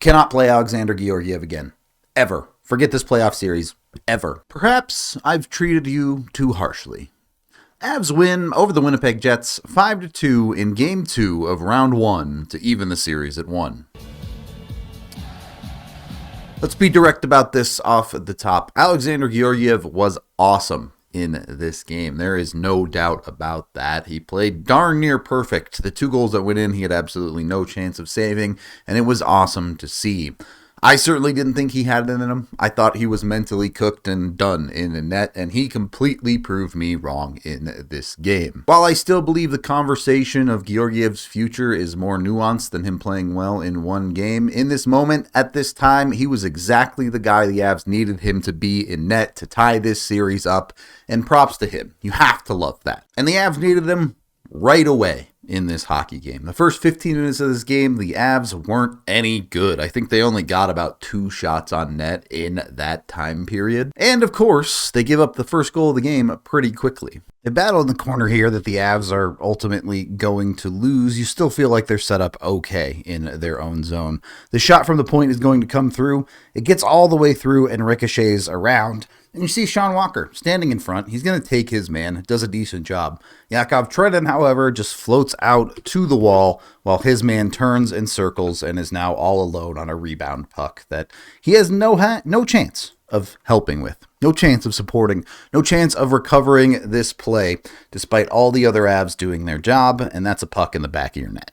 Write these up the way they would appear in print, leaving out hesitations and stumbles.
cannot play Alexander Georgiev again. Ever. Forget this playoff series. Ever. Perhaps I've treated you too harshly. Avs win over the Winnipeg Jets 5-2 in Game 2 of Round 1 to even the series at 1. Let's be direct about this off the top. Alexander Georgiev was awesome in this game. There is no doubt about that. He played darn near perfect. The 2 goals that went in, he had absolutely no chance of saving, and it was awesome to see. I certainly didn't think he had it in him. I thought he was mentally cooked and done in the net, and he completely proved me wrong in this game. While I still believe the conversation of Georgiev's future is more nuanced than him playing well in one game, in this moment, at this time, he was exactly the guy the Avs needed him to be in net to tie this series up, and props to him. You have to love that. And the Avs needed him right away in this hockey game. The first 15 minutes of this game, the Avs weren't any good. I think they only got about 2 shots on net in that time period. And of course, they give up the first goal of the game pretty quickly. A battle in the corner here that the Avs are ultimately going to lose. You still feel like they're set up okay in their own zone. The shot from the point is going to come through. It gets all the way through and ricochets around. And you see Sean Walker standing in front. He's going to take his man. Does a decent job. Yakov Trenin, however, just floats out to the wall while his man turns and circles and is now all alone on a rebound puck that he has no chance of helping with. No chance of supporting. No chance of recovering this play despite all the other Avs doing their job, and that's a puck in the back of your net.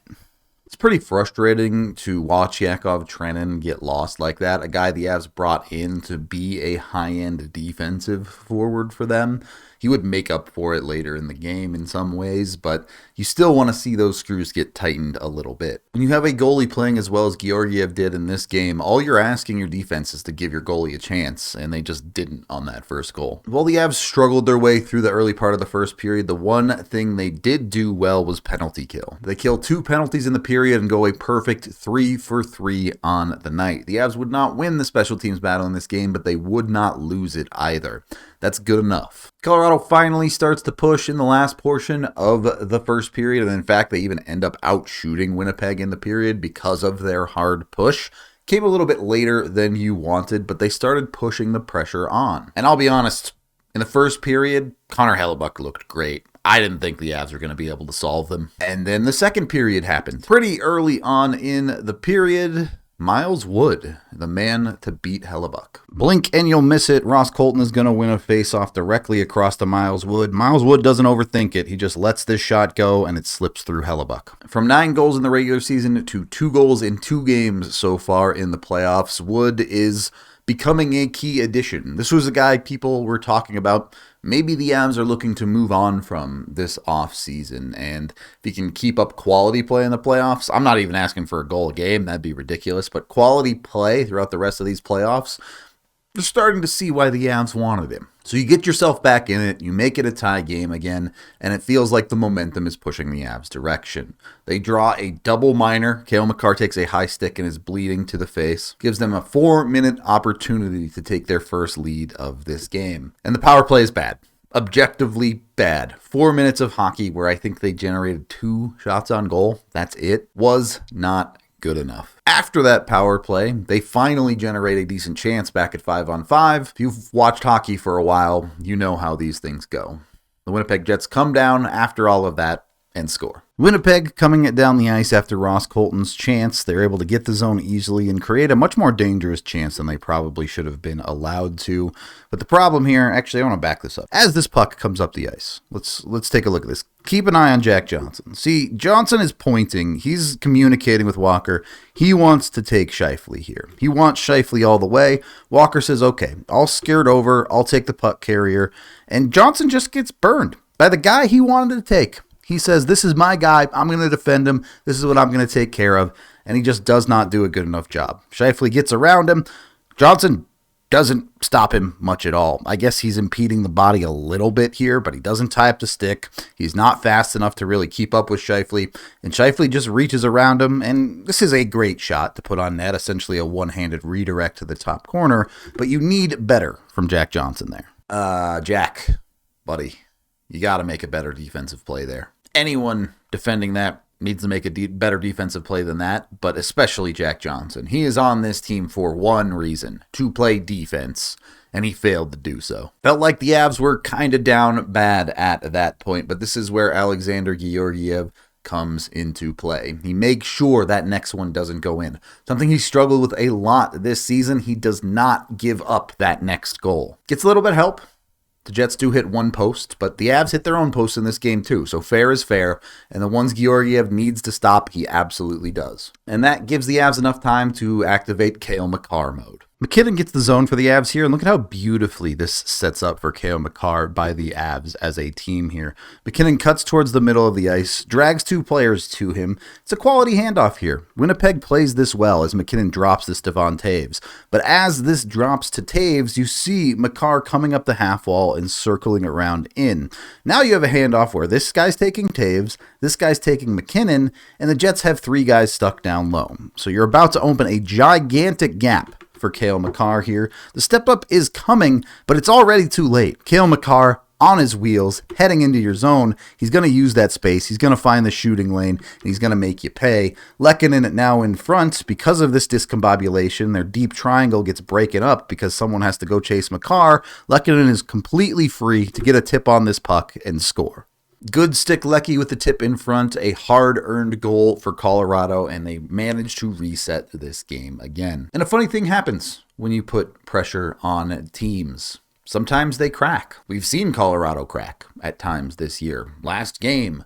It's pretty frustrating to watch Yakov Trenin get lost like that. A guy the Avs brought in to be a high-end defensive forward for them. He would make up for it later in the game in some ways, but you still want to see those screws get tightened a little bit. When you have a goalie playing as well as Georgiev did in this game, all you're asking your defense is to give your goalie a chance, and they just didn't on that first goal. While the Avs struggled their way through the early part of the first period, the one thing they did do well was penalty kill. They killed 2 penalties in the period and go a perfect 3 for 3 on the night. The Avs would not win the special teams battle in this game, but they would not lose it either. That's good enough. Colorado finally starts to push in the last portion of the first period, and in fact, they even end up out-shooting Winnipeg in the period because of their hard push. Came a little bit later than you wanted, but they started pushing the pressure on. And I'll be honest, in the first period, Connor Hellebuyck looked great. I didn't think the Avs were going to be able to solve them. And then the second period happened. Pretty early on in the period, Miles Wood, the man to beat Hellebuyck. Blink and you'll miss it. Ross Colton is going to win a face-off directly across to Miles Wood. Miles Wood doesn't overthink it. He just lets this shot go, and it slips through Hellebuyck. From 9 goals in the regular season to 2 goals in 2 games so far in the playoffs, Wood is becoming a key addition. This was a guy people were talking about. Maybe the Avs are looking to move on from this offseason, and if he can keep up quality play in the playoffs, I'm not even asking for a goal a game, that'd be ridiculous, but quality play throughout the rest of these playoffs, you're starting to see why the Avs wanted him. So you get yourself back in it, you make it a tie game again, and it feels like the momentum is pushing the Avs' direction. They draw a double minor. Cale Makar takes a high stick and is bleeding to the face. Gives them a 4-minute opportunity to take their first lead of this game. And the power play is bad. Objectively bad. 4 minutes of hockey where I think they generated 2 shots on goal. That's it. Was not good enough. After that power play, they finally generate a decent chance back at 5-on-5. If you've watched hockey for a while, you know how these things go. The Winnipeg Jets come down after all of that and score. Winnipeg coming down the ice after Ross Colton's chance. They're able to get the zone easily and create a much more dangerous chance than they probably should have been allowed to. But the problem here, actually, I want to back this up. As this puck comes up the ice, let's take a look at this. Keep an eye on Jack Johnson. See, Johnson is pointing. He's communicating with Walker. He wants to take Scheifele here. He wants Scheifele all the way. Walker says, okay, I'll skirt over. I'll take the puck carrier. And Johnson just gets burned by the guy he wanted to take. He says, this is my guy. I'm going to defend him. This is what I'm going to take care of. And he just does not do a good enough job. Scheifele gets around him. Johnson doesn't stop him much at all. I guess he's impeding the body a little bit here, but he doesn't tie up the stick. He's not fast enough to really keep up with Scheifele. And Scheifele just reaches around him. And this is a great shot to put on net. Essentially a one-handed redirect to the top corner. But you need better from Jack Johnson there. Jack, buddy, you got to make a better defensive play there. Anyone defending that needs to make a better defensive play than that, but especially Jack Johnson. He is on this team for one reason, to play defense, and he failed to do so. Felt like the Avs were kind of down bad at that point, but this is where Alexander Georgiev comes into play. He makes sure that next one doesn't go in. Something he struggled with a lot this season. He does not give up that next goal. Gets a little bit of help. The Jets do hit one post, but the Avs hit their own post in this game too, so fair is fair, and the ones Georgiev needs to stop, he absolutely does. And that gives the Avs enough time to activate Cale Makar mode. McKinnon gets the zone for the Avs here, and look at how beautifully this sets up for Cale Makar by the Avs as a team here. McKinnon cuts towards the middle of the ice, drags two players to him. It's a quality handoff here. Winnipeg plays this well as McKinnon drops this to Von Taves. But as this drops to Taves, you see Makar coming up the half wall and circling around in. Now you have a handoff where this guy's taking Taves, this guy's taking McKinnon, and the Jets have three guys stuck down low. So you're about to open a gigantic gap for Cale Makar here. The step up is coming, but it's already too late. Cale Makar on his wheels, heading into your zone. He's going to use that space. He's going to find the shooting lane, and he's going to make you pay. Lehkonen now in front because of this discombobulation. Their deep triangle gets breaking up because someone has to go chase Makar. Lehkonen is completely free to get a tip on this puck and score. Good stick Lecky with the tip in front, a hard-earned goal for Colorado, and they manage to reset this game again. And a funny thing happens when you put pressure on teams. Sometimes they crack. We've seen Colorado crack at times this year. Last game.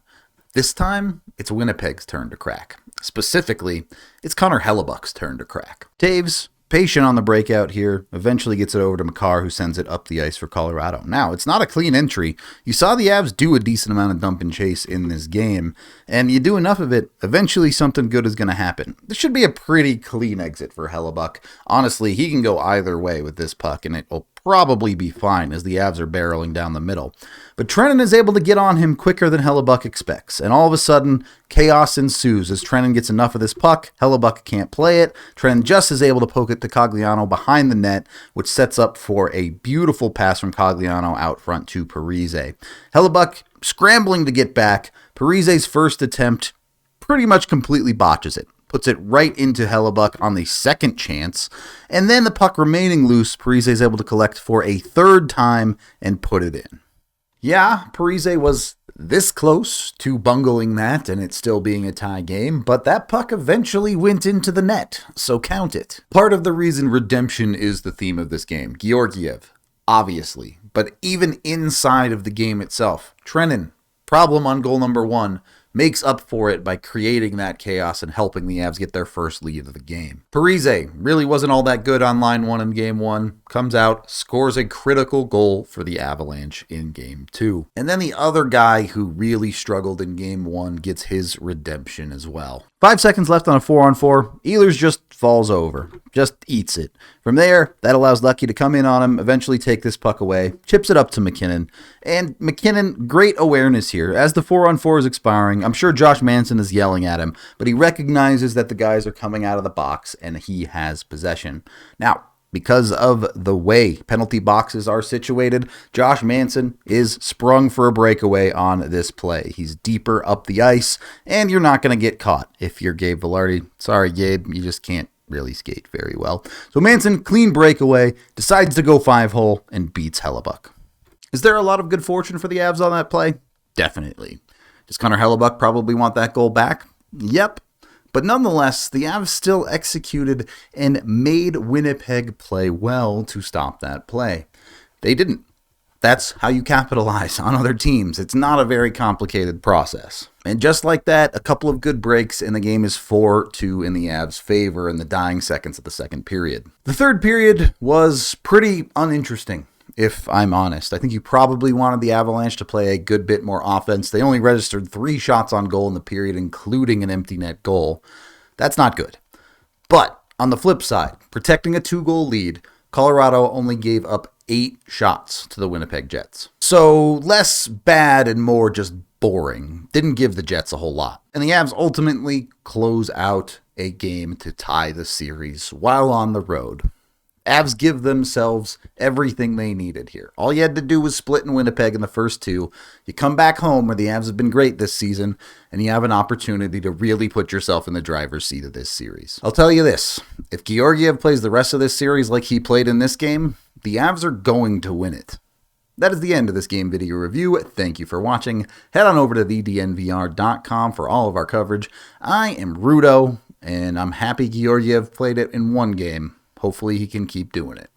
This time, it's Winnipeg's turn to crack. Specifically, it's Connor Hellebuck's turn to crack. Taves, patient on the breakout here, eventually gets it over to Makar, who sends it up the ice for Colorado. Now, it's not a clean entry. You saw the Avs do a decent amount of dump and chase in this game, and you do enough of it, eventually something good is going to happen. This should be a pretty clean exit for Hellebuck. Honestly, he can go either way with this puck, and it will probably be fine as the Avs are barreling down the middle. But Trenin is able to get on him quicker than Hellebuck expects, and all of a sudden, chaos ensues as Trenin gets enough of this puck. Hellebuck can't play it. Trenin just is able to poke it to Cogliano behind the net, which sets up for a beautiful pass from Cogliano out front to Parise. Hellebuck scrambling to get back. Parise's first attempt pretty much completely botches it. Puts it right into Hellebuck on the second chance, and then the puck remaining loose, Parise is able to collect for a third time and put it in. Yeah, Parise was this close to bungling that and it still being a tie game, but that puck eventually went into the net, so count it. Part of the reason redemption is the theme of this game. Georgiev, obviously, but even inside of the game itself, Trenin, problem on goal number 1, makes up for it by creating that chaos and helping the Avs get their first lead of the game. Parise really wasn't all that good on line 1 in game 1, comes out, scores a critical goal for the Avalanche in game 2. And then the other guy who really struggled in game 1 gets his redemption as well. 5 seconds left on a 4-on-4. Ehlers just falls over, just eats it. From there, that allows Lucky to come in on him, eventually take this puck away, chips it up to McKinnon. And McKinnon, great awareness here. As the 4-on-4 is expiring, I'm sure Josh Manson is yelling at him, but he recognizes that the guys are coming out of the box and he has possession. Now, because of the way penalty boxes are situated, Josh Manson is sprung for a breakaway on this play. He's deeper up the ice, and you're not going to get caught if you're Gabe Vilardi. Sorry, Gabe, you just can't really skate very well. So Manson, clean breakaway, decides to go 5-hole and beats Hellebuck. Is there a lot of good fortune for the Avs on that play? Definitely. Does Connor Hellebuck probably want that goal back? Yep. But nonetheless, the Avs still executed and made Winnipeg play well to stop that play. They didn't. That's how you capitalize on other teams. It's not a very complicated process. And just like that, a couple of good breaks and the game is 4-2 in the Avs' favor in the dying seconds of the second period. The third period was pretty uninteresting, if I'm honest. I think you probably wanted the Avalanche to play a good bit more offense. They only registered 3 shots on goal in the period, including an empty net goal. That's not good. But on the flip side, protecting a 2-goal lead, Colorado only gave up 8 shots to the Winnipeg Jets. So less bad and more just boring. Didn't give the Jets a whole lot. And the Avs ultimately close out a game to tie the series while on the road. Avs give themselves everything they needed here. All you had to do was split in Winnipeg in the first two. You come back home where the Avs have been great this season, and you have an opportunity to really put yourself in the driver's seat of this series. I'll tell you this, if Georgiev plays the rest of this series like he played in this game, the Avs are going to win it. That is the end of this game video review. Thank you for watching. Head on over to thednvr.com for all of our coverage. I am Rudo, and I'm happy Georgiev played it in one game. Hopefully he can keep doing it.